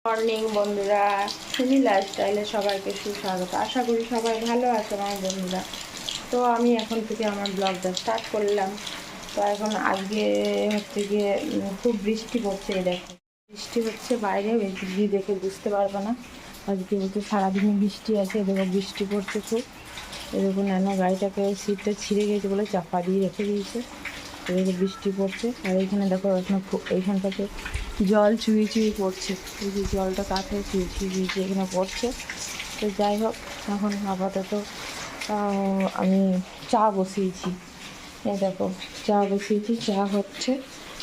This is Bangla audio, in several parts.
মর্নিং বন্ধুরা, সুমি লাইফস্টাইলে সবাইকে সুস্বাগত। আশা করি সবাই ভালো আছে আমার বন্ধুরা। তো আমি এখন থেকে আমার ব্লগটা স্টার্ট করলাম। তো এখন আজকে হচ্ছে গিয়ে খুব বৃষ্টি পড়ছে, দেখো বৃষ্টি হচ্ছে বাইরে, বেশি দেখে বুঝতে পারবো না। আজকে হচ্ছে সারাদিনই বৃষ্টি আছে, দেখো বৃষ্টি পড়ছে খুব। এরকম নানা গাড়িটাকে সিটটা ছিঁড়ে গেছে বলে চাপা দিয়ে রেখে দিয়েছে, এদিকে বৃষ্টি পড়ছে। আর এইখানে দেখো এখন এইখানটাতে জল চুই চুই পড়ছে, এই যে জলটা কাঠে চুই চুই এখানে পড়ছে। তো যাই হোক, এখন আপাতত আমি চা বসিয়েছি। এই দেখো চা বসিয়েছি, চা হচ্ছে,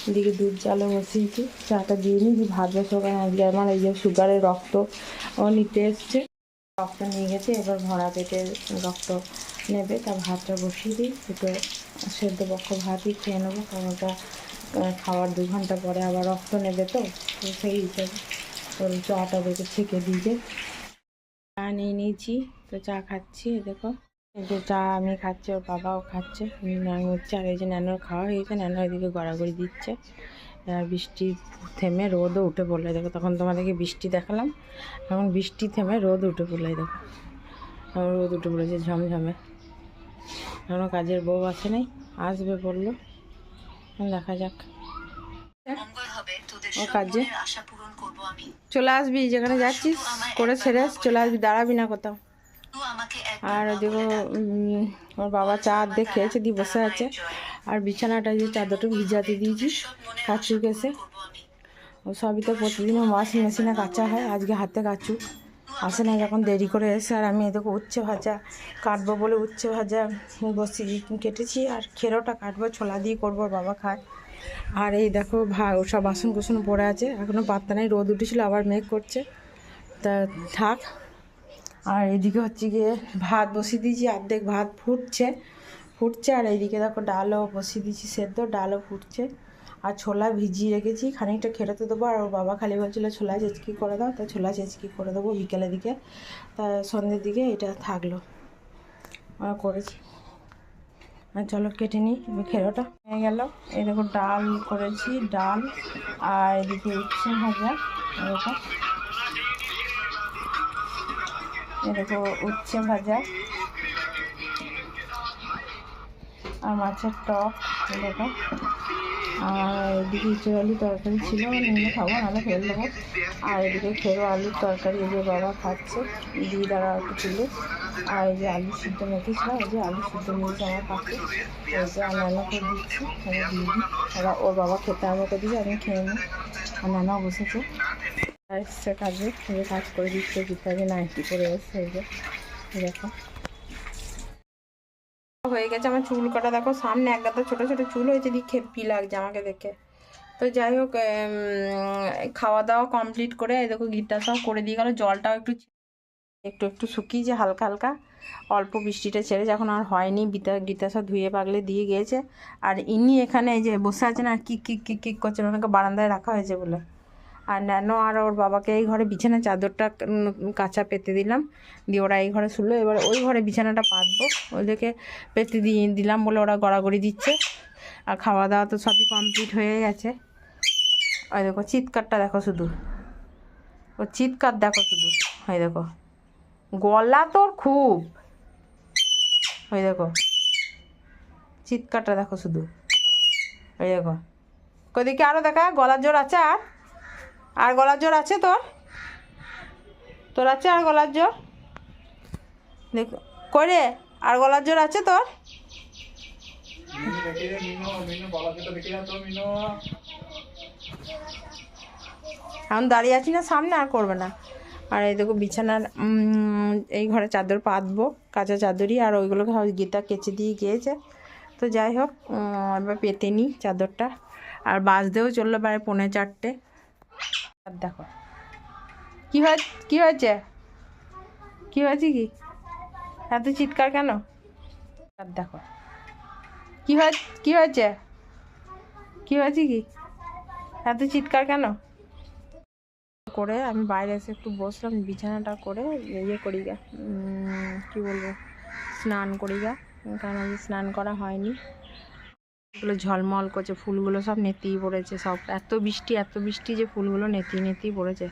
এদিকে দুধ জালও বসিয়েছি। চাটা দিয়ে নিই, ভাত বসাবো। আজকে আমার এই যে সুগারের রক্ত নিতে এসছে, রক্ত নিয়ে গেছে, এবার ভরা পেটে রক্ত নেবে। তা ভাতটা বসিয়ে দিই, দুটো সেদ্ধ পক্ষ ভাতই খেয়ে নেবো, কারণ ওটা খাওয়ার 2 ঘন্টা পরে আবার রক্ত নেবে। তো সেই হিসাবে ওর চাটা দেখে ছেঁকে দিয়ে চা নিয়ে নিয়েছি। তো চা খাচ্ছি, দেখো এই যে চা আমি খাচ্ছি, ওর বাবাও খাচ্ছে, আমি হচ্ছে। আর এই যে ন্যানোর খাওয়া হয়েছে, ন্যানো এদিকে গড়াগড়ি দিচ্ছে। আর বৃষ্টি থেমে রোদও উঠে পড়লে, দেখো তখন তোমাদেরকে বৃষ্টি দেখালাম, এখন বৃষ্টি থেমে রোদ উঠে পড়লে, দেখো এখন রোদ উঠে পড়েছে ঝমঝমে। এখনও কাজের বউ আসে নাই, আসবে বললো, দেখা যাক। ও কাজে চলে আসবি, যেখানে যাচ্ছিস করে ছেড়ে চলে আসবি, দাঁড়াবি না কোথাও। আর দেখো ওর বাবা চা অর্ধেক খেয়েছে, দিয়ে বসে আছে। আর বিছানাটা যে চাদরটা ভিজাতে দিয়েছি কাচুক এসে, ও সবই তো প্রতিদিনও ওয়াশিং মেশিনে কাচা হয়, আজকে হাতে কাচুক, আসে না যখন দেরি করে এসে। আর আমি এদিকে উচ্ছে ভাজা কাটবো বলে উচ্ছে ভাজা কেটেছি, আর খেরোটা কাটবো, ছোলা দিয়ে করবো, বাবা খায়। আর এই দেখো সব বাসন কুসন পড়ে আছে, এখনও পাত্তা নেই, রোদ উঠেছিল আবার মেঘ করছে, তা থাক। আর এদিকে হচ্ছে গিয়ে ভাত বসিয়ে দিয়েছি, অর্ধেক ভাত ফুটছে। আর এইদিকে দেখো ডালও বসিয়ে দিয়েছি সেদ্ধ, ডালও ফুটছে। আর ছোলা ভিজিয়ে রেখেছি, খানিকটা খেরোতে দেবো। আর ওর বাবা খালি বলছিলো ছোলা চেঁচকি করে দাও, তা ছোলা চেঁচকি করে দেবো বিকেলের দিকে, তা সন্ধ্যের দিকে এটা থাকলো করেছি। আর চলো কেটে নিই, এবার খেরোটা হয়ে গেল। এই দেখো ডাল করেছি, ডাল, আর এদিকে উচ্ছে ভাজা, এরকম দেখো উচ্ছে ভাজা আর মাছের টক, দেখো। আর এদিকে ইঁচড় আলু তরকারি ছিল, নিয়ে খাবো, নাহলে ফেলে দেবো। আর এদিকে খেরো আলুর তরকারি, এই যে বাবা খাচ্ছে, দিয়ে দ্বারা একটু তুলে। আর এই যে আলু সিদ্ধ মেখেছিলাম, এই যে আলু সিদ্ধ নিয়েছে আমার পাশে, এই যে নানাকে দিচ্ছি, আমি দিয়ে দিই। ওর বাবা খেতে আমাকে দিয়ে, আমি খেয়ে নিই। আর নানাও বসেছে, এসছে কাজে, এই যে কাজ করে দিচ্ছে, গীতাকে নাইটি করে এসছে, এই যে দেখো হয়ে গেছে আমার চুল কাটা। দেখো সামনে এক গাদা ছোটো ছোটো চুল হয়েছে, দিয়ে খেপি লাগছে আমাকে দেখে। তো যাই হোক, খাওয়া দাওয়া কমপ্লিট করে দেখো গীতা সব করে দিয়ে গেলো, জলটাও একটু একটু শুকিয়েছে হালকা হালকা, অল্প বৃষ্টিটা ছেড়েছে, এখন আর হয়নি। গীতা সব ধুয়ে পাগলে দিয়ে গিয়েছে। আর ইনি এখানে এই যে বসে আছেন, আর কিক করছেন, ওনাকে বারান্দায় রাখা হয়েছে বলে। আর ন্যানো আর ওর বাবাকে এই ঘরে বিছানা চাদরটা কাঁচা পেতে দিলাম, দিয়ে ওরা এই ঘরে শুলো। এবার ওই ঘরে বিছানাটা পাতবো, ওদেরকে পেতে দিলাম বলে ওরা গড়াগড়ি দিচ্ছে। আর খাওয়া দাওয়া তো সবই কমপ্লিট হয়ে গেছে। ওই দেখো চিৎকারটা দেখো শুধু, ও চিৎকার দেখো শুধু, ওই দেখো গলা তোর খুব, ওই দেখো চিৎকারটা দেখো শুধু, ওই দেখো। ওদিকে আরও দেখা, গলার জোর আছে, আর গলার জোর আছে তোর আছে আর গলার জোর, দেখো করে আর গলার জোর আছে তোর। এখন দাঁড়িয়ে আছি না সামনে, আর করবে না। আর এই দেখো বিছানার এই ঘরে চাদর পাতবো, কাঁচা চাদরই, আর ওইগুলোকে গীতা কেচে দিয়ে গিয়েছে। তো যাই হোক, এবার পেতে নিই চাদরটা। আর বাজতেও চললো প্রায় 3:45। আর দেখো কী হয়েছে কি হয়েছে, কি এত চিৎকার কেন? আর দেখো কি হয়েছে কি এত চিৎকার কেন করে। আমি বাইরে এসে একটু বসলাম, বিছানাটা করে ইয়ে করি গা, কী বলবো, স্নান করি গা, কারণ আজ স্নান করা হয়নি। ফুলগুলো ঝলমল করছে, ফুলগুলো সব নেতিয়ে পড়েছে, সব এত বৃষ্টি যে ফুলগুলো নেতিয়ে পড়েছে।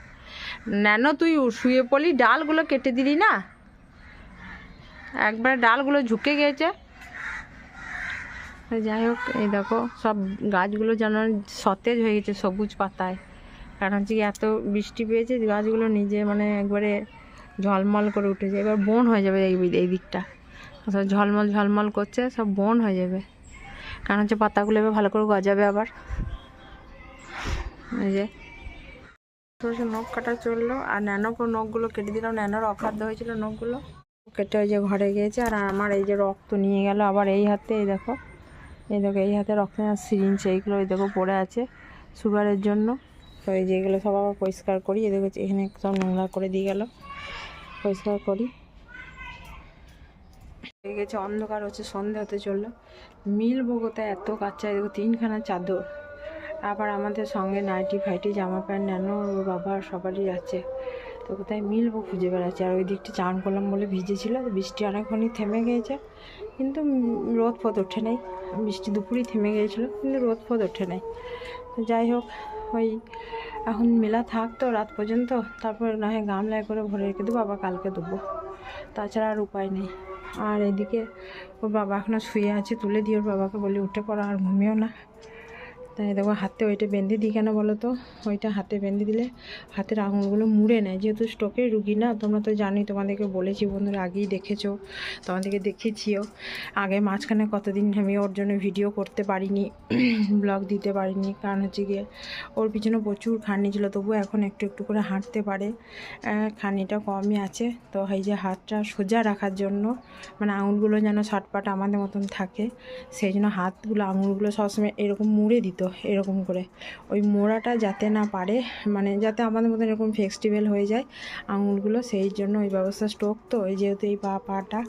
ন্যানো তুই শুয়ে পড়লি, ডালগুলো কেটে দিলি না, একবার ডালগুলো ঝুঁকে গিয়েছে। যাই হোক, এই দেখো সব গাছগুলো যেন সতেজ হয়ে গেছে সবুজ পাতায়, কারণ হচ্ছে এত বৃষ্টি পেয়েছে গাছগুলো নিজে মানে একবারে ঝলমল করে উঠেছে। এবার বন হয়ে যাবে এই দিকটা, সব ঝলমল ঝলমল করছে, সব বন হয়ে যাবে, কারণ হচ্ছে পাতাগুলো এবার ভালো করে গজাবে আবার। এই যে নখ কাটা চললো, আর ন্যানোকে নখগুলো কেটে দিলাম, ন্যানোর অখাদ্য হয়েছিল নখগুলো কেটে ওই যে ঘরে গিয়েছে। আর আমার এই যে রক্ত নিয়ে গেল আবার এই হাতে, এই দেখো এই হাতে রক্ত সিরিঞ্জ এইগুলো এই দেখো পড়ে আছে সুগারের জন্য। তো এই যে এগুলো সব আবার পরিষ্কার করি, এই দেখো এখানে সব নোংরা করে দিয়ে গেল, পরিষ্কার করি। হয়ে গেছে অন্ধকার হচ্ছে, সন্ধে হতে চললো। মিলবো কোথায় এত কাচ্চা, দেখো 3খানা চাদর, আবার আমাদের সঙ্গে নাইটি ফাইটি জামা প্যান্ট ন্যানো ওর বাবা সবারই আছে, তো কোথায় মিলবো খুঁজে বেড়াচ্ছে। আর ওই দিকটা চান করলাম বলে ভিজেছিল, বৃষ্টি অনেকক্ষণই থেমে গিয়েছে, কিন্তু রোদ ফোদ ওঠে নাই। বৃষ্টি দুপুরেই থেমে গিয়েছিলো, কিন্তু রোদ ফোদ ওঠে নাই। তো যাই হোক, ওই এখন মেলা থাকতো রাত পর্যন্ত, তারপর না হয় গামলায় করে ভরে রেখে দেবো, আবার কালকে দেবো, তাছাড়া আর উপায় নেই। আর এদিকে ওর বাবা এখনও শুয়ে আছে, তুলে দিয়ে ওর বাবাকে বলি উঠে পড়া, আর ঘুমিও না। তাই দেখো হাতে ওইটা বেঁধে দিই, কেন বলো তো, ওইটা হাতে বেঁধে দিলে হাতের আঙুলগুলো মুড়ে নেয়, যেহেতু স্ট্রোকের রুগী না, তোমরা তো জানোই, তোমাদেরকে বলেছি বন্ধুরা, আগেই দেখেছো, তোমাদেরকে দেখিয়েছিও আগে। মাঝখানে কতদিন আমি ওর জন্য ভিডিও করতে পারিনি, ব্লগ দিতে পারিনি, কারণ হচ্ছে গিয়ে ওর পিছনে প্রচুর খাটনি ছিল, তবুও এখন একটু একটু করে হাঁটতে পারে, খাটনিটা কমই আছে। তো এই যে হাতটা সোজা রাখার জন্য, মানে আঙুলগুলো যেন সাটপাট আমাদের মতন থাকে, সেই জন্য হাতগুলো আঙুলগুলো সবসময় এরকম মুড়ে দিত, এরকম করে, ওই মোড়াটা যাতে না পারে, মানে যাতে আমাদের মতন এরকম ফ্লেক্সিবল হয়ে যায় আঙুলগুলো, সেই জন্য ওই ব্যবস্থা। স্ট্রোক তো এই যেহেতু এই পাটা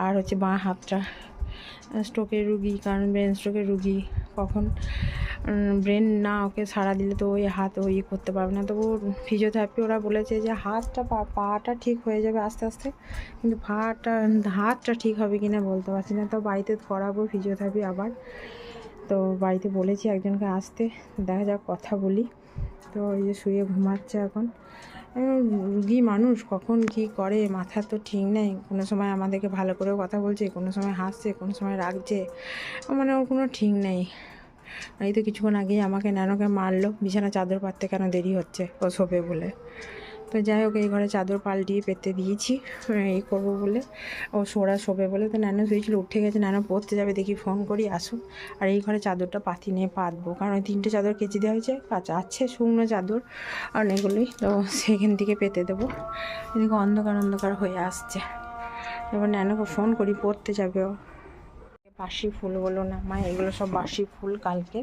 আর হচ্ছে বাঁ হাতটা, স্ট্রোকের রুগী, কারণ ব্রেন স্ট্রোকের রুগী, কখন ব্রেন না ওকে সাড়া দিলে তো ওই হাত ওই করতে পারবে না। তবু ফিজিওথেরাপি ওরা বলেছে যে হাতটা পাটা ঠিক হয়ে যাবে আস্তে আস্তে, কিন্তু হাতটা ঠিক হবে কি না বলতে পারছি না। তো বাড়িতে করাবো ফিজিওথেরাপি আবার, তো বাড়িতে বলেছি একজনকে আসতে, দেখা যাক কথা বলি। তো এই যে শুয়ে ঘুমাচ্ছে এখন, রুগী মানুষ কখন কি করে মাথার তো ঠিক নেই, কোনো সময় আমাদেরকে ভালো করে কথা বলছে, কোনো সময় হাসছে, কোনো সময় রাগছে, মানে ওর কোনো ঠিক নেই। এই তো কিছুক্ষণ আগেই আমাকে ন্যানোকে মারলো, বিছানা চাদর পাততে কেন দেরি হচ্ছে ও শোবে বলে। তো যাই হোক, এই ঘরে চাদর পাল্টিয়ে পেতে দিয়েছি এই করবো বলে, ও শোবে বলে। তো ন্যানো শুয়েছিল, উঠে গেছে, ন্যানো পড়তে যাবে, দেখি ফোন করি আসুক। আর এই ঘরে চাদরটা পাতি নিয়ে পাতবো, কারণ ওই 3টে চাদর কেচে দেওয়া হয়েছে, কাঁচা আছে শুকনো চাদর অনেকগুলোই, তো সেখান থেকে পেতে দেবো। এদিকে অন্ধকার হয়ে আসছে, এবার ন্যানোকে ফোন করি, পড়তে যাবে ও। বাসি ফুলগুলো নামায়, এগুলো সব বাসি ফুল কালকে,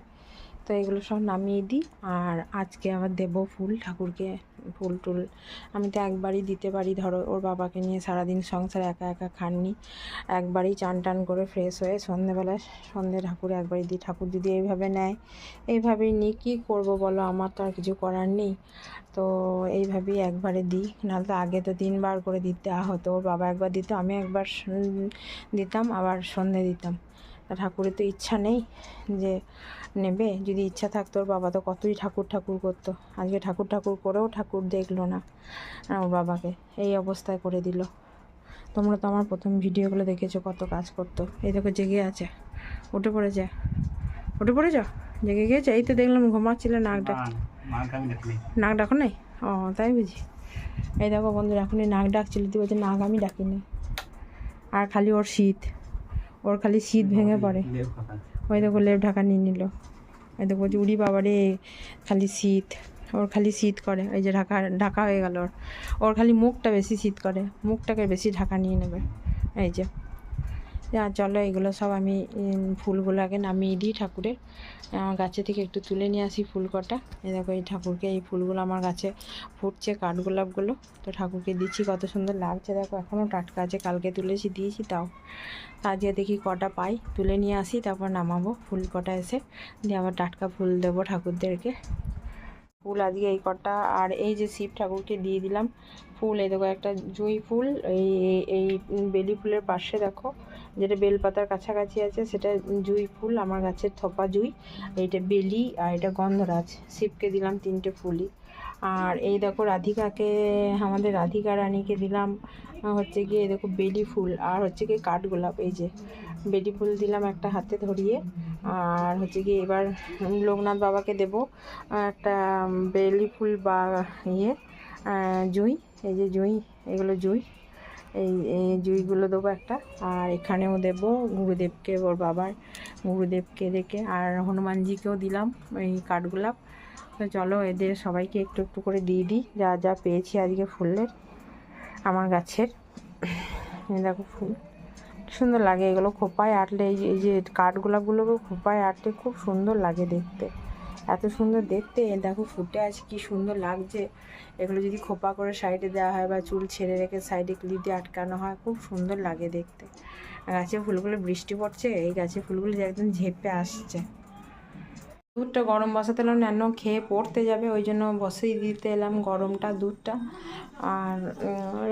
তো এগুলো সব নামিয়ে দিই। আর আজকে আবার দেবো ফুল ঠাকুরকে, ফুল টুল আমি তো একবারই দিতে পারি, ধরো ওর বাবাকে নিয়ে সারাদিন সংসার একা একা খাননি, একবারই চান টান করে ফ্রেশ হয়ে সন্ধেবেলায় ঠাকুরে একবারই দিই। ঠাকুর যদি এইভাবে নেয়, এইভাবেই নিই, কী করবো বলো, আমার তো আর কিছু করার নেই। তো এইভাবেই একবারে দিই, নাহলে তো আগে তো 3বার করে দিতে হতো, ওর বাবা একবার দিত, আমি একবার দিতাম, আবার সন্ধে দিতাম। ঠাকুরের তো ইচ্ছা নেই যে নেবে, যদি ইচ্ছা থাকতো ওর বাবা তো কতই ঠাকুর করতো, আজকে ঠাকুর করেও ঠাকুর দেখলো না ওর বাবাকে, এই অবস্থায় করে দিল। তোমরা তো আমার প্রথম ভিডিওগুলো দেখেছো কত কাজ করতো। এই দেখো জেগে আছে, উঠে পড়েছ, জেগে গিয়েছে, এই তো দেখলাম ঘুমাচ্ছিল, নাক ডাকো নাই, ও তাই বুঝি। এই দেখো বন্ধুরা, এখনই নাক ডাকছিল, তুই বলছে নাক আমি ডাকিনি। আর খালি ওর খালি শীত ভেঙে পড়ে, ওই দেখো লেপ ঢাকা নিয়ে নিল, ওই দেখো বলছি উড়ি বাবারে খালি শীত, ওর খালি শীত করে, এই যে ঢাকা হয়ে গেল ওর খালি মুখটা বেশি শীত করে, মুখটাকে বেশি ঢাকা নিয়ে নেবে। এই যে চলো, এগুলো সব আমি ফুলগুলো আগে নামিয়ে দিই ঠাকুরের, আমার গাছে থেকে একটু তুলে নিয়ে আসি ফুল কটা। এই দেখো এই ঠাকুরকে, এই ফুলগুলো আমার গাছে ফুটছে, কাঠগোলাপগুলো, তো ঠাকুরকে দিচ্ছি, কত সুন্দর লাগছে দেখো, এখনও টাটকা আছে, কালকে তুলেছি দিয়েছি, তাও আজকে দেখি কটা পাই, তুলে নিয়ে আসি, তারপর নামাবো ফুল কটা এসে, দিয়ে আবার টাটকা ফুল দেবো ঠাকুরদেরকে। ফুল আজকে এই কটা, আর এই যে শিব ঠাকুরকে দিয়ে দিলাম ফুল, এই দেখো একটা জুঁই ফুল, এই বেলি ফুলের পাশে দেখো যেটা বেলপাতার কাছাকাছি আছে সেটা জুঁই ফুল, আমার গাছের থোপা জুঁই, এইটা বেলি, আর এটা গন্ধরাজ। শিবকে দিলাম 3টে ফুলই, আর এই দেখো রাধিকাকে, আমাদের রাধিকা রানীকে দিলাম হচ্ছে গিয়ে দেখো বেলি ফুল আর হচ্ছে গিয়ে কাঠগোলাপ। এই যে বেলি ফুল দিলাম একটা হাতে ধরিয়ে, আর হচ্ছে গিয়ে এবার লোকনাথ বাবাকে দেব একটা বেলি ফুল বা জুঁই, এই যে জুঁই, এগুলো জুঁই, এই জুঁইগুলো দেবো একটা। আর এখানেও দেব গুরুদেবকে, ওর বাবার গুরুদেবকে দেখে, আর হনুমানজিকেও দিলাম এই কাঠগোলাপ। তো চলো এদের সবাইকে একটু একটু করে দিয়ে দিই যা যা পেয়েছি আজকে ফুলের আমার গাছের। দেখো ফুল সুন্দর লাগে, এগুলো খোপায় আটলে, এই যে কাঠগোলাপগুলোকে খোপায় আটলে খুব সুন্দর লাগে দেখতে, এত সুন্দর দেখতে। দেখো ফুটে আছে কি সুন্দর লাগছে। এগুলো যদি খোপা করে সাইডে দেওয়া হয় বা চুল ছেড়ে রেখে সাইডে ক্লিপ দিয়ে আটকানো হয়, খুব সুন্দর লাগে দেখতে। গাছে ফুলগুলো বৃষ্টি পড়ছে, এই গাছে ফুলগুলো একদম ঝেপে আসছে। দুধটা গরম বসাতে এলাম, ন্যানো খেয়ে পড়তে যাবে, ওই জন্য বসেই দিতে এলাম গরমটা দুধটা। আর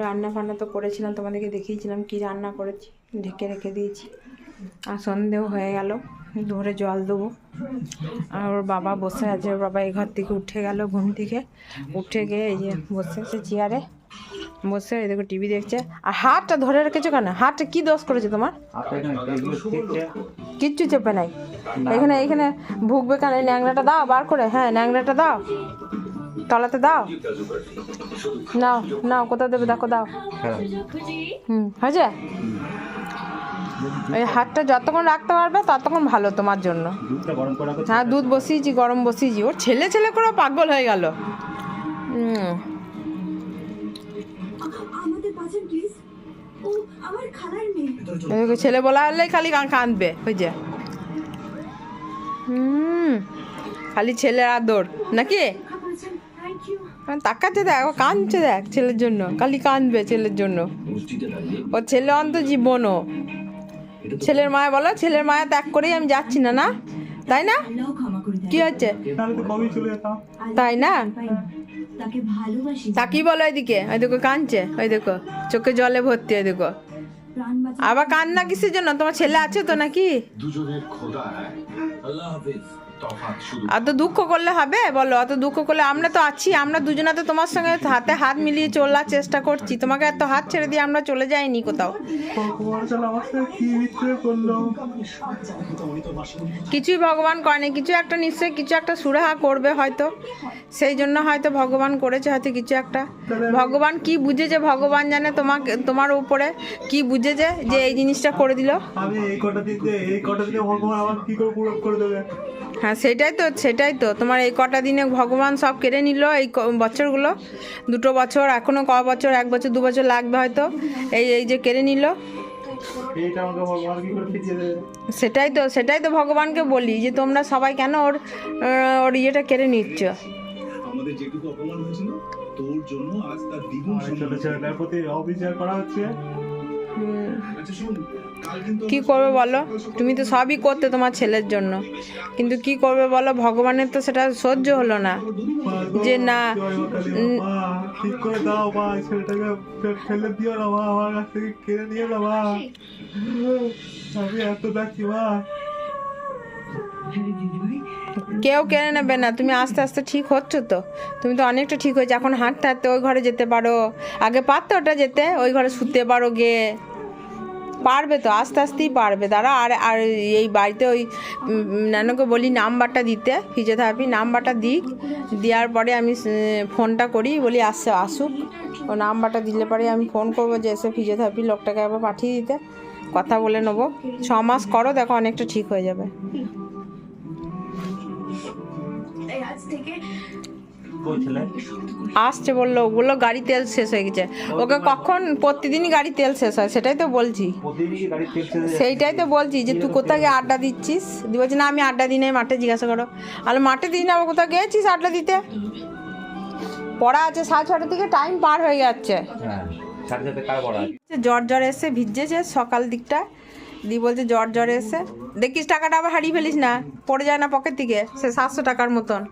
রান্না ফান্না তো করেছিলাম, তোমাদেরকে দেখিয়েছিলাম কি রান্না করেছি, ঢেকে রেখে দিয়েছি। আর সন্ধেও হয়ে গেল, দুপুরে জল দেবো। আর ওর বাবা বসে আছে, ওর বাবা এই ঘর থেকে উঠে গেল, ঘুম থেকে উঠে গিয়ে এই যে বসে আছে চেয়ারে বসে, এই দেখো টিভি দেখছে। আর হাতটা ধরে রেখেছো কেন? হাতটা কি দোষ করেছে তোমার? কিচ্ছু চেপে নাই, এখানে এখানে ভুগবে কেন? এই ন্যাংরাটা দাও বার করে, হ্যাঁ ন্যাংরাটা দাও, তলাতে দাও, নাও নাও, কোথাও দেবে দেখো, দাও। হয়েছে? এই হাতটা যতক্ষণ রাখতে পারবে ততক্ষণ ভালো তোমার জন্য। হ্যাঁ দুধ বসিয়েছি, গরম বসিয়েছি। ওর ছেলে ছেলে করে পাগল হয়ে গেল। ছেলে বলা হলে খালি কাঁদবে, ওই যে খালি ছেলের আদর নাকি? তাকাচ্ছে দেখ, ও কাঁদছে দেখ ছেলের জন্য, খালি কাঁদবে ছেলের জন্য। ওর ছেলে অন্ত জীবনও ছেলের মায়া, বলো ছেলের মায়া ত্যাগ করেই আমি যাচ্ছি না, না তাই না? কি হচ্ছে তাই না? তাকি বলো এদিকে, ওই দেখো কাঁদছে, ওই দেখো চোখে জলে ভর্তি, ওই দেখো। আবার কান্না কিসের জন্য? তোমার ছেলে আছে তো নাকি? অত দুঃখ করলে হবে বলো? অত দুঃখ করলে, আমরা তো আছি, আমরা দুজনে তো তোমার সঙ্গে হাতে হাত মিলিয়ে চলার চেষ্টা করছি। তোমাকে এত হাত ছেড়ে দিয়ে আমরা চলে যাইনি কোথাও। কিছুই ভগবান করেনি, কিছু একটা নিশ্চয়ই কিছু একটা সুরাহা করবে হয়তো, সেই জন্য হয়তো ভগবান করেছে হয়তো কিছু একটা। ভগবান কি বুঝেছে ভগবান জানে, তোমাকে তোমার উপরে কি বুঝেছে যে এই জিনিসটা করে দিল। হ্যাঁ সেটাই তো তোমার এই কটা দিনে ভগবান সব কেড়ে নিল। এই বছরগুলো, 2 বছর, এখনো ক বছর, 1 বছর 2 বছর লাগবে হয়তো, এই যে কেড়ে নিল। সেটাই তো ভগবানকে বলি যে তোমরা সবাই কেন ওর ইয়েটা কেড়ে নিচ্ছ। কি করবে বলো? তুমি তো সবই করতে তোমার ছেলের জন্য, কিন্তু কি করবে বলো? ভগবানের তো সেটা সহ্য হলো না যে না, কেউ কেড়ে নেবে না। তুমি আস্তে আস্তে ঠিক হচ্ছ তো, তুমি তো অনেকটা ঠিক হয়েছে। এখন হাঁটতে হাঁটতে ওই ঘরে যেতে পারো, আগে পারতো ওটা যেতে, ওই ঘরে শুতে পারো গিয়ে, পারবে তো, আস্তে আস্তেই পারবে। দাঁড়া, আর এই বাড়িতে ওই নানুকে বলি নাম্বারটা দিতে, ফিজিওথেরাপি নাম্বারটা দিক, দেওয়ার পরে আমি ফোনটা করি, বলি আসুক, ও নাম্বারটা দিলে পরে আমি ফোন করবো যে এসে ফিজিওথেরাপি লোকটাকে আবার পাঠিয়ে দিতে, কথা বলে নেবো। 6 মাস করো, দেখো অনেকটা ঠিক হয়ে যাবে। আসছে বললো গাড়ি তেল শেষ হয়ে গেছে। ওকে কখন প্রতিদিনই গাড়ি তেল শেষ হয়, সেটাই তো বলছি, যে তুই কোথায় গিয়ে আড্ডা দিচ্ছিস। বলছি না আমি আড্ডা দিই নাই, মাঠে জিজ্ঞাসা করো। আর মাঠে দিই না, আবার কোথাও গিয়েছিস আড্ডা দিতে? পড়া আছে 6:30 থেকে, টাইম পার হয়ে যাচ্ছে। জ্বর এসে ভিজেছে সকাল দিকটা, দি বলছে জ্বর এসে, দেখিস টাকাটা আবার হারিয়ে ফেলিস না, পড়ে যায় না পকেট থেকে, সে 700 টাকার মতন।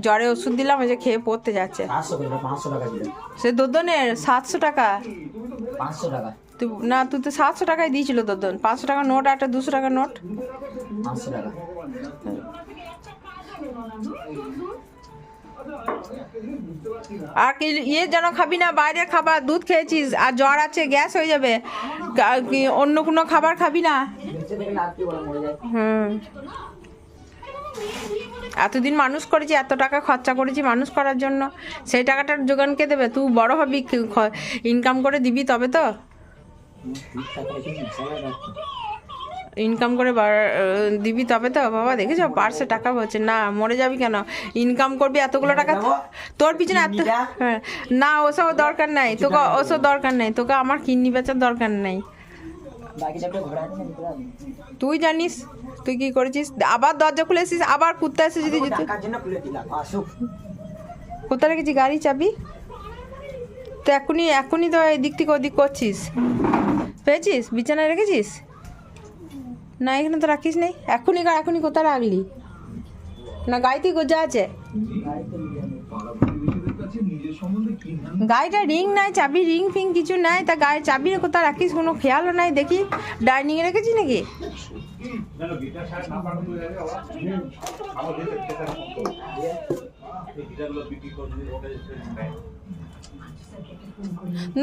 জ্বরে ওষুধ দিলাম, ওই যে খেয়ে পড়তে যাচ্ছে। সে দোদনের 700 টাকা, না তুই তো 700 টাকায় দিয়েছিল দোদন, 500 টাকা নোট, একটা 200 টাকার নোট। আর কি ইয়ে যেন খাবি না, বাইরের খাবার, দুধ খেয়েছিস আর জ্বর আছে, গ্যাস হয়ে যাবে, অন্য কোনো খাবার খাবি না। হুম, এতদিন মানুষ করেছি, এত টাকা খরচা করেছি মানুষ করার জন্য, সেই টাকাটার যোগান কে দেবে? তুই বড় হবি, ইনকাম করে দিবি তবে তো। ইনকাম করে দিবি তবে তো। বাবা দেখেছো পার্সে টাকা হচ্ছে না, মরে যাবি কেন? ইনকাম করবি এতগুলো টাকা, তোর পিছনে এত, হ্যাঁ না ওসব দরকার নাই তোকে, ওসব দরকার নেই তোকে, আমার কিডনি বেচার দরকার নেই। তুই জানিস তুই কি করেছিস, আবার দরজা খুলে এসেছিস, আবার কুত্তা এসে যদি কোথায় রেখেছি গাড়ি চাবি? তো এখনই তো এদিক থেকে ওদিক করছিস, পেয়েছিস? বিছানায় রেখেছিস না? এখানে তো রাখিস নেই, এখনই কোথায় রাখলি? না গাড়িতে গোজা আছে? গাড়িটা রিং নাই, চাবি রিং ফিং কিছু নাই, তা গাড়ির চাবি কোথায় রাখিস কোনো খেয়ালও নাই দেখি। ডাইনিংয়ে রেখেছিস নাকি?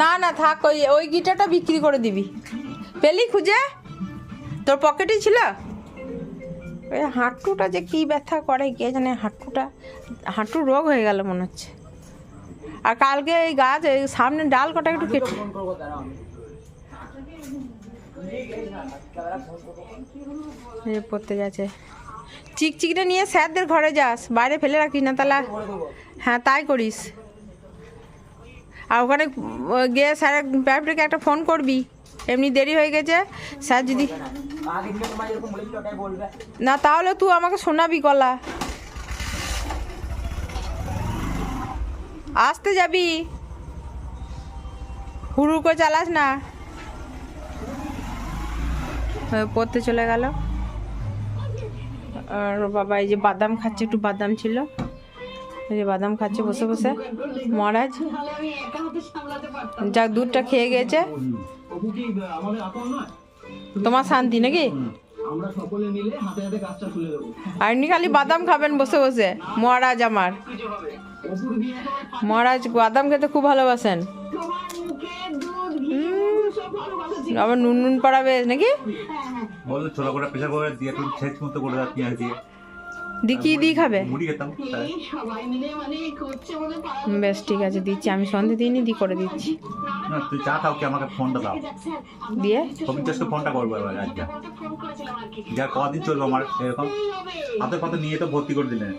না না থাক, ওই গিটারটা বিক্রি করে দিবি। পেলি খুঁজে? তোর পকেটেই ছিল? ওই হাঁটুটা যে কি ব্যথা করে কে জানে, হাঁটুর রোগ হয়ে গেল মনে হচ্ছে। আর কালকে এই গাছ, এই সামনে ডাল কটা একটু কেটে পড়তে গেছে। চিকচিকটা নিয়ে স্যারদের ঘরে যাস, বাইরে ফেলে রাখিস না তাহলে। হ্যাঁ তাই করিস। আর ওখানে গিয়ে স্যারের প্যাপটাকে একটা ফোন করবি, এমনি দেরি হয়ে গেছে স্যার যদি না, তাহলে তুই আমাকে শোনাবি গলা। আসতে যাবি, হুড়ু করে চালাস না। পড়তে চলে গেল। আর বাবা এই যে বাদাম খাচ্ছে, একটু বাদাম ছিল, এই যে বাদাম খাচ্ছে বসে বসে মহারাজ। যাক দুধটা খেয়ে গেছে, তোমার শান্তি নাকি? আর এমনি খালি বাদাম খাবেন বসে বসে মহারাজ। আমার মহারাজ বাদাম খেতে খুব ভালোবাসেন। আবার নুন পড়াবে নাকি? কি দিয়ে খাবে? বেশ ঠিক আছে দিচ্ছি, আমি সন্ধে দিনই করে দিচ্ছি। তুই চা খাও কি, আমাকে ফোনটা দাও দিয়ে ফোনটা করবো এবার। যা কদিন চলবো আমার এরকম হাতে পাতে নিয়ে তো ভর্তি করে দিলেন।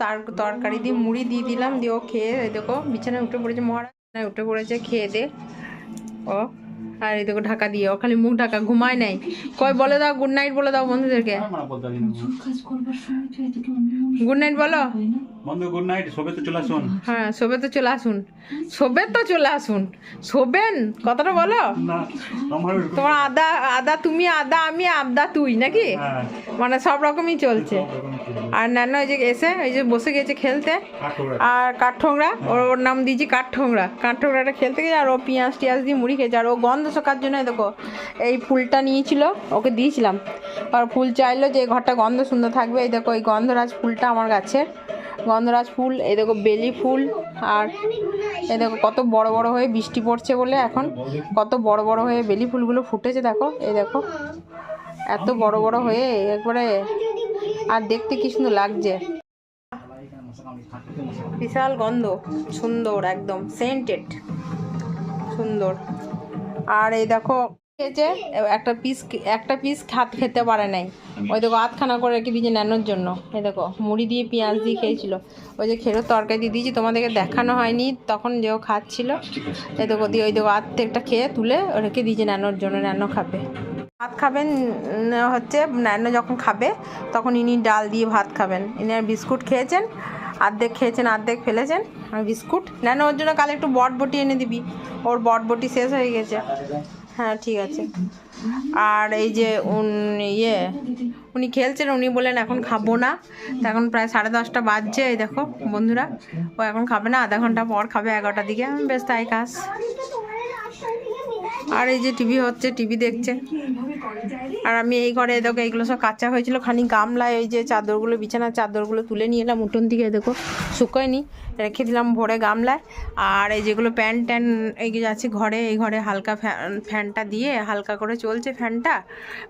তার তরকারি দিয়ে মুড়ি দিয়ে দিলাম, দিয়ে ও খেয়ে দেখো বিছানায় উঠে পড়েছে, মহারাজ উঠে পড়েছে খেয়ে দে ও। আর এই দেখো ঢাকা দিয়ে, ও খালি মুখ ঢাকা, ঘুমায় নাই। কই বলে দাও গুড নাইট বলে দাও বন্ধুদেরকে। গুড নাইট বলো বন্ধু, গুড নাইট। শোবে তো চলে আসুন। হ্যাঁ শোবে তো চলে আসুন, শোবেন কথাটা বলো। তোমার আদা তুমি, আদা আমি, আবদা তুই নাকি? মানে সব রকমই চলছে। আর নানা ওই যে এসে ওই যে বসে গেছে খেলতে, আর কাঠঠোংরা, ওর নাম দিয়েছি কাঠঠোংরাটা খেলতে গেছে। আর ও পেঁয়াজ টিয়াজ দিয়ে মুড়ি খেয়েছে। আর ও গন্ধ শোকার জন্য দেখো এই ফুলটা নিয়েছিল, ওকে দিয়েছিলাম। আর ফুল চাইলো যে ঘরটা গন্ধ সুন্দর থাকবে। এই দেখো এই গন্ধরাজ ফুলটা আমার গাছের গন্ধরাজ ফুল। এই দেখো বেলি ফুল। আর এই দেখো কত বড় বড় হয়ে, বৃষ্টি পড়ছে বলে এখন কত বড় বড় হয়ে বেলি ফুলগুলো ফুটেছে। দেখো এই দেখো এত বড় বড় হয়ে একবারে, আর দেখতে কি সুন্দর লাগছে, বিশাল গন্ধ, সুন্দর একদম সেন্টেড, সুন্দর। আর এই দেখো খেয়েছে একটা পিস হাত খেতে পারে নাই, ওই দেখো আধখানা করে রেখে দিয়েছে ন্যানোর জন্য। এই দেখো মুড়ি দিয়ে পেঁয়াজ দিয়ে খেয়েছিল, ওই যে খেরোর তরকারি দিয়ে দিয়েছি, তোমাদেরকে দেখানো হয়নি তখন যে ও খাচ্ছিল। এই দেখো দিয়ে ওই দেখো আধটা খেয়ে তুলে রেখে দিয়েছে ন্যানোর জন্য, ন্যানো খাবে। ভাত খাবেন হচ্ছে ন্যানো যখন খাবে তখন ইনি ডাল দিয়ে ভাত খাবেন। ইনি আর বিস্কুট খেয়েছেন, অর্ধেক খেয়েছেন অর্ধেক ফেলেছেন। আর বিস্কুট ন্যানো ওর জন্য কাল একটু বটবটি এনে দিবি, ওর বটবটি শেষ হয়ে গেছে। হ্যাঁ ঠিক আছে। আর এই যে উনি খেলছেন, উনি বললেন এখন খাবো না, তো এখন প্রায় 10:30 বাজছে। এই দেখো বন্ধুরা, ও এখন খাবে না, আধা ঘন্টা পর খাবে, 11টার দিকে। বেশ তাই কাজ। আর এই যে টিভি হচ্ছে, টিভি দেখছে। আর আমি এই ঘরে দেখো এইগুলো সব কাঁচা হয়েছিল, খানি গামলায় এই যে চাদরগুলো, বিছানার চাদরগুলো তুলে নিয়ে এলাম উঠোন থেকে, দেখো শুকোয়নি, রেখে দিলাম ভরে গামলায়। আর এই যেগুলো প্যান্ট ট্যান এই যে আছে ঘরে, এই ঘরে হালকা ফ্যানটা দিয়ে হালকা করে চলছে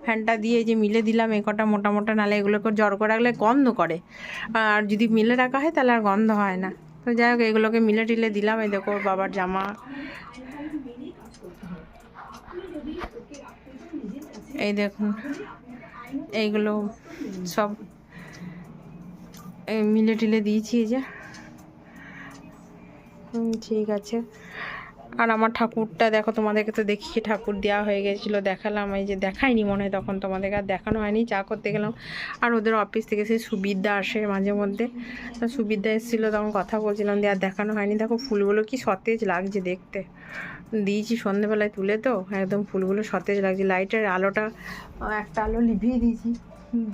ফ্যানটা দিয়ে এই যে মিলে দিলাম। এই কটা মোটা মোটা, নালে এগুলোকে জড় করে রাখলে গন্ধ করে, আর যদি মিলে রাখা হয় তাহলে আর গন্ধ হয় না। তো যাই হোক এগুলোকে মিলে টিলে দিলাম। এই দেখো বাবার জামা, এই দেখুন এইগুলো সব মিলে টিলে দিয়েছি। এই যে ঠিক আছে। আর আমার ঠাকুরটা দেখো, তোমাদেরকে তো দেখিয়ে ঠাকুর দেওয়া হয়ে গেছিলো, দেখালাম। এই যে দেখাইনি মনে হয় তখন, তোমাদেরকে আর দেখানো হয়নি। চা করতে গেলাম, আর ওদের অফিস থেকে সেই সুবিধা আসে মাঝে মধ্যে, সুবিধা এসেছিলো, তখন কথা বলছিলাম দিয়ে আর দেখানো হয়নি। দেখো ফুলগুলো কি সতেজ লাগছে দেখতে, দিয়েছি সন্ধেবেলায় তুলে, তো একদম ফুলগুলো সতেজ লাগছে। লাইটের আলোটা একটা আলো লিভিয়ে দিয়েছি,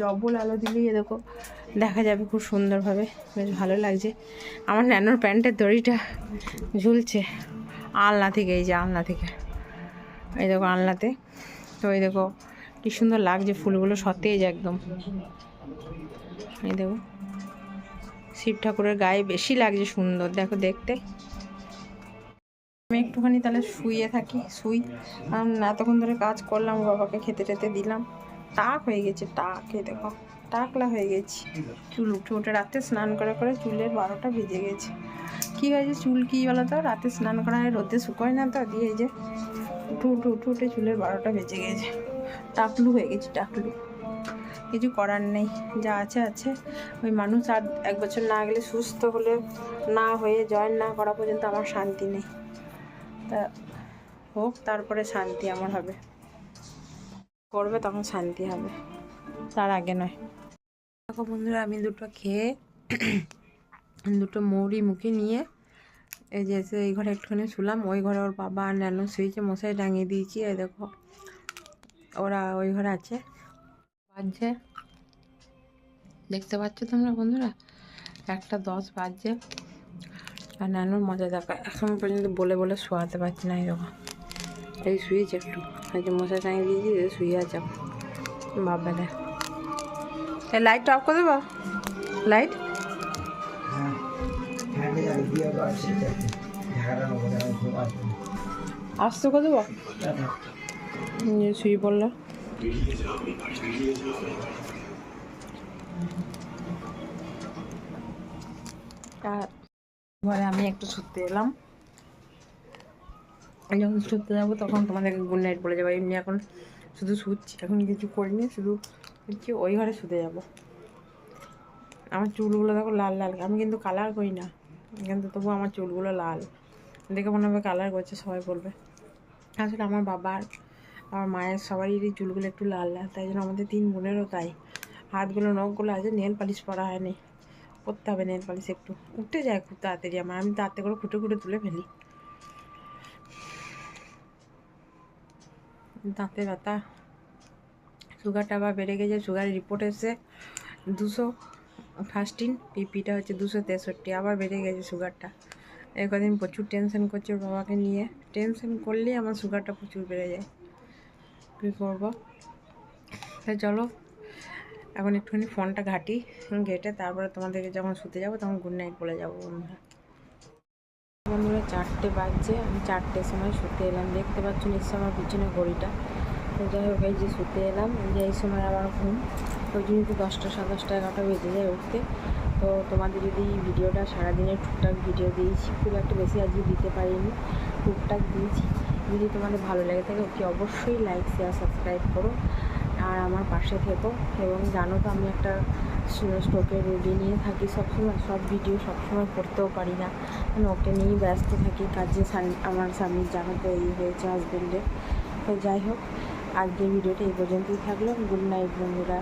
ডবল আলো দিলেই দেখো দেখা যাবে খুব সুন্দরভাবে, বেশ ভালো লাগছে। আমার ন্যানোর প্যান্টের দড়িটা ঝুলছে আলনা থেকে, এই যে আলনা থেকে, এই দেখো আলনাতে। তো এই দেখো কি সুন্দর লাগছে, ফুলগুলো সতেজ একদম। এই দেখো শিব ঠাকুরের গায়ে বেশি লাগছে সুন্দর, দেখো দেখতে। আমি একটুখানি তাহলে শুয়ে থাকি, এতক্ষণ ধরে কাজ করলাম, বাবাকে খেতে টেতে দিলাম। টাক হয়ে গেছে, টাকে দেখো টাকলা হয়ে গেছি। চুল উঠে উঠে রাতে স্নান করে করে চুলের 12টা বেজে গেছে। কী হয়েছে চুল, কী বলো তো, রাতে স্নান করা হয়, রোদে শুকোয় না তো, দিয়ে এই যে উঠে চুলের 12টা বেজে গেছে। টাকলু হয়ে গেছি, টাকলু। কিছু করার নেই, যা আছে আছে। ওই মানুষ আর 1 বছর না গেলে, সুস্থ হলে না হয়ে জয়েন না করা পর্যন্ত আমার শান্তি নেই। তা হোক, তারপরে শান্তি আমার হবে, করবে তখন শান্তি হবে, তার আগে নয়। দেখো বন্ধুরা, আমি দুটো খেয়ে দুটো মৌরি মুখে নিয়ে এই যে এই ঘরে একটুখানি শুলাম। ওই ঘরে ওর বাবা আর ন্যানো শুয়েছে, মশারি টাঙিয়ে দিয়েছি। এই দেখো ওরা ওই ঘরে আছে, বাজছে, দেখতে পাচ্ছ তোমরা বন্ধুরা, 1:10 বাজছে। আর ন্যানোর মজা দেখা, এখন পর্যন্ত বলে বলে শোয়াতে পারছি না। এরকম এই শুয়েছে একটু, এই যে মশারি টাঙিয়ে দিয়েছি, শুয়ে আছে বাবা। দেখ লাইট অফ করে দেবো, লাইট আসতে করে দেবো, শুয়ে পড়লো। আর ঘরে আমি একটু শুতে এলাম, যখন শুতে যাবো তখন তোমাদেরকে গুড নাইট বলে যাবো। এমনি এখন শুধু শুচ্ছি, এখন কিছু করিনি, শুধু হচ্ছে ওই ঘরে শুতে যাবো। আমার চুলগুলো দেখো লাল লাল, আমি কিন্তু কালার করি না, কিন্তু তবু আমার চুলগুলো লাল, দেখে মনে হবে কালার করছে, সবাই বলবে। আসলে আমার বাবার, আমার মায়ের সবারই চুলগুলো একটু লাল লাল, তাই জন্য আমাদের 3 বোনেরও তাই। হাতগুলো নখগুলো আছে, নেল পালিশ করা হয়নি, করতে হবে নেল পালিশ। একটু উঠে যায় খুব তাড়াতাড়ি আমার, আমি তাড়াতাড়ি করে খুঁটে খুঁটে তুলে ফেলি। দাঁতে ব্যথা, সুগারটা আবার বেড়ে গেছে, সুগারের রিপোর্ট এসে 215, পিপিটা হচ্ছে 263, আবার বেড়ে গেছে সুগারটা। এই কদিন প্রচুর টেনশন করছে ওর বাবাকে নিয়ে, টেনশন করলেই আমার সুগারটা প্রচুর বেড়ে যায়, কী করবো। তাই চলো এখন একটুখানি ফোনটা ঘাঁটি, ঘেটে তারপরে তোমাদেরকে যখন শুতে যাবো তখন গুড নাইট বলে যাবো। বন্ধুরা 4টে বাজছে, আমি 4টের সময় শুতে এলাম, দেখতে পাচ্ছ নিশ্চয় আমার পিছনে ঘড়িটা। তো যাই হোক এই যে শুতে এলাম, যে এই সময় আবার ঘুম, ওই জন্য তো 10টা, 10:30, 11টা বেজে যায় উঠতে। তো তোমাদের যদি ভিডিওটা সারাদিনের টুকটাক ভিডিও দিয়েছি, খুব একটা বেশি আজকে দিতে পারিনি, টুকটাক দিয়েছি। যদি তোমাদের ভালো লেগে থাকে ওকে অবশ্যই লাইক, শেয়ার, সাবস্ক্রাইব করো, আর আমার পাশে থেকো। এবং জানো তো আমি একটা স্ট্রোকের রোগী নিয়ে থাকি সবসময়, সব ভিডিও সবসময় করতেও পারি না, মানে ওকে নিয়েই ব্যস্ত থাকি কাজে। আমার স্বামীর জানো তো এই হয়েছে, হাজব্যান্ডের। তো যাই হোক আজকের ভিডিওটা এই পর্যন্তই থাকলো। গুড নাইট বন্ধুরা।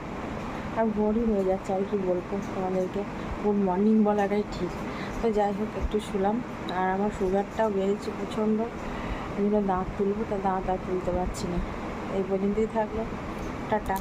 আর বোরই হয়ে যাচ্ছে, আর কি বলবো তোমাদেরকে, গুড মর্নিং বলাটাই ঠিক। তো যাই হোক একটু শুলাম, আর আমার সুগারটাও বেড়েছে প্রচণ্ড, আমি দাঁত তুলবো, তা দাঁত আর তুলতে পারছি না। এই পর্যন্তই থাকলো, টাটা।